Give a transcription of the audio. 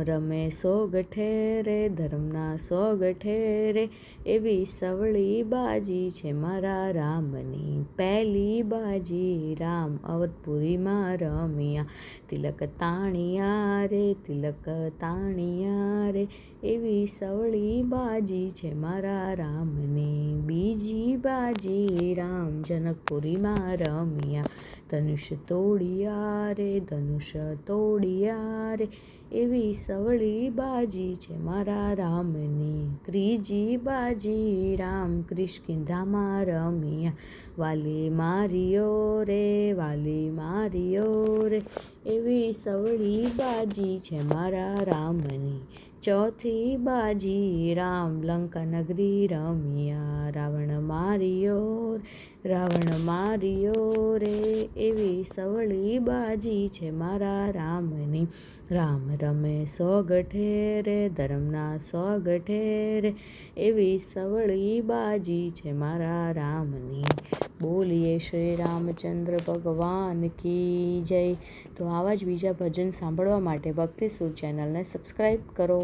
રમે સો ગઠે રે ધર્મના સો ગઠે રે, એવી સવળી બાજી છે મારા રામની. પહેલી બાજી રામ અવધપુરીમાં રમ્યા, તિલક તાણિયા રે તિલક તાણિયા રે, એવી સવળી બાજી છે મારા રામની. બીજી બાજી રામ જનકપુરીમાં રમ્યા, ધનુષ તોડિયા રે ધનુષ તોડિયા રે, એવી સવળી બાજી છે મારા રામની. ત્રીજી બાજી રામ કિષ્કિંધામાં રમ્યા, વાલી માર્યો રે વાલી માર્યો રે, એવી સવળી બાજી છે મારા રામની. ચોથી બાજી રામ લંકા નગરી રમ્યા, રાવણ માર્યો રે, એવી સવળી બાજી છે મારા રામની. રામ રમે સો ગઠે રે ધર્મના સો ગઠે રે, એવી સવળી બાજી છે મારા રામની. બોલીએ શ્રી રામચંદ્ર ભગવાન કી જય. તો આવા જ બીજા ભજન સાંભળવા માટે ભક્તિ સુર ચેનલને સબસ્ક્રાઈબ કરો.